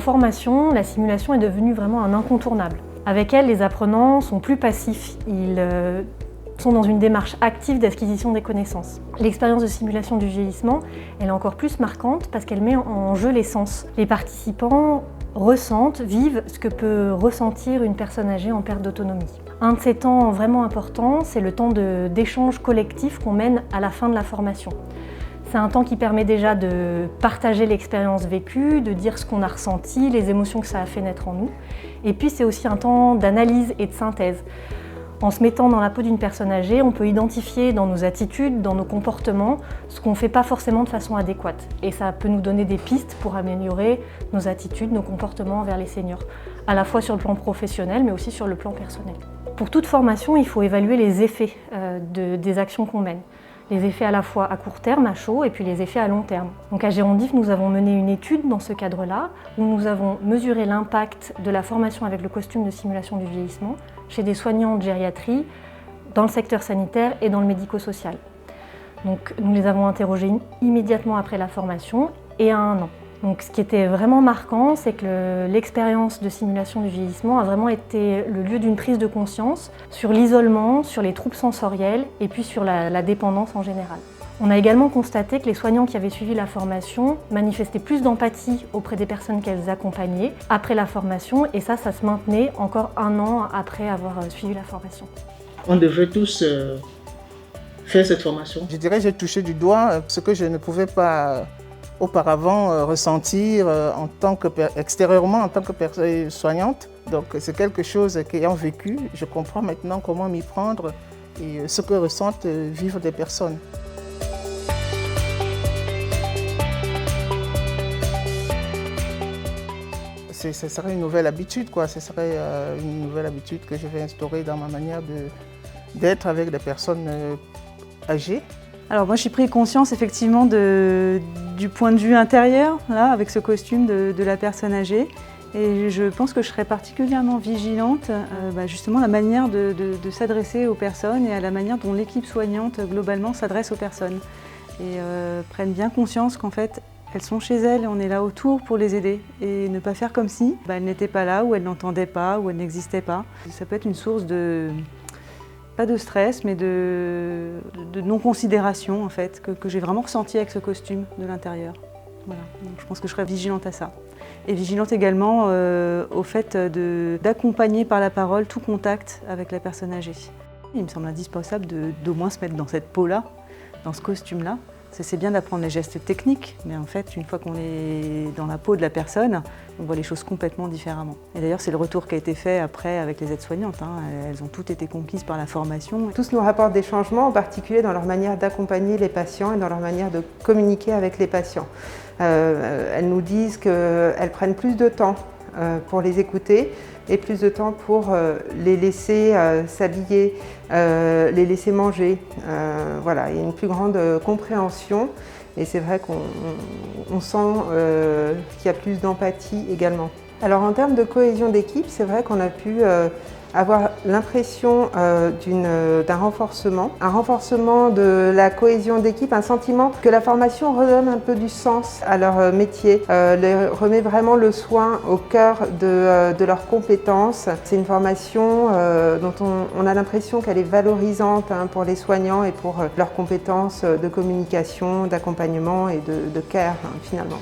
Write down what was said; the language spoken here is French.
formation, la simulation est devenue vraiment un incontournable. Avec elle, les apprenants sont plus passifs, ils sont dans une démarche active d'acquisition des connaissances. L'expérience de simulation du vieillissement, elle est encore plus marquante parce qu'elle met en jeu les sens. Les participants ressentent, vivent ce que peut ressentir une personne âgée en perte d'autonomie. Un de ces temps vraiment importants, c'est le temps d'échange collectif qu'on mène à la fin de la formation. C'est un temps qui permet déjà de partager l'expérience vécue, de dire ce qu'on a ressenti, les émotions que ça a fait naître en nous. Et puis c'est aussi un temps d'analyse et de synthèse. En se mettant dans la peau d'une personne âgée, on peut identifier dans nos attitudes, dans nos comportements, ce qu'on ne fait pas forcément de façon adéquate. Et ça peut nous donner des pistes pour améliorer nos attitudes, nos comportements envers les seniors, à la fois sur le plan professionnel, mais aussi sur le plan personnel. Pour toute formation, il faut évaluer les effets des actions qu'on mène. Les effets à la fois à court terme, à chaud, et puis les effets à long terme. Donc à Gérondif, nous avons mené une étude dans ce cadre-là, où nous avons mesuré l'impact de la formation avec le costume de simulation du vieillissement chez des soignants de gériatrie, dans le secteur sanitaire et dans le médico-social. Donc nous les avons interrogés immédiatement après la formation et à 1 an. Donc ce qui était vraiment marquant, c'est que l'expérience de simulation du vieillissement a vraiment été le lieu d'une prise de conscience sur l'isolement, sur les troubles sensoriels et puis sur la dépendance en général. On a également constaté que les soignants qui avaient suivi la formation manifestaient plus d'empathie auprès des personnes qu'elles accompagnaient après la formation et ça se maintenait encore 1 an après avoir suivi la formation. On devrait tous faire cette formation. Je dirais que j'ai touché du doigt ce que je ne pouvais pas auparavant ressentir extérieurement en tant que personne soignante. Donc c'est quelque chose qu'ayant vécu, je comprends maintenant comment m'y prendre et ce que ressentent vivre des personnes. Ce serait une nouvelle habitude, quoi. Ce serait une nouvelle habitude que je vais instaurer dans ma manière d'être avec des personnes âgées. Alors moi j'ai pris conscience effectivement du point de vue intérieur, là, avec ce costume de la personne âgée. Et je pense que je serais particulièrement vigilante justement à la manière de s'adresser aux personnes et à la manière dont l'équipe soignante globalement s'adresse aux personnes. Et prennent bien conscience qu'en fait elles sont chez elles et on est là autour pour les aider. Et ne pas faire comme si elles n'étaient pas là, ou elles n'entendaient pas, ou elles n'existaient pas. Ça peut être une source pas de stress, mais de non-considération en fait, que j'ai vraiment ressenti avec ce costume de l'intérieur. Voilà. Donc, je pense que je serais vigilante à ça. Et vigilante également au fait d'accompagner par la parole tout contact avec la personne âgée. Il me semble indispensable d'au moins se mettre dans cette peau-là, dans ce costume-là. C'est bien d'apprendre les gestes techniques, mais en fait, une fois qu'on est dans la peau de la personne, on voit les choses complètement différemment. Et d'ailleurs, c'est le retour qui a été fait après avec les aides-soignantes. Elles ont toutes été conquises par la formation. Tous nous rapportent des changements, en particulier dans leur manière d'accompagner les patients et dans leur manière de communiquer avec les patients. Elles nous disent qu'elles prennent plus de temps pour les écouter et plus de temps pour les laisser s'habiller, les laisser manger. Voilà, il y a une plus grande compréhension et c'est vrai qu'on sent qu'il y a plus d'empathie également. Alors en termes de cohésion d'équipe, c'est vrai qu'on a pu avoir l'impression d'un renforcement, un renforcement de la cohésion d'équipe, un sentiment que la formation redonne un peu du sens à leur métier, remet vraiment le soin au cœur de leurs compétences. C'est une formation dont on a l'impression qu'elle est valorisante pour les soignants et pour leurs compétences de communication, d'accompagnement et de care finalement.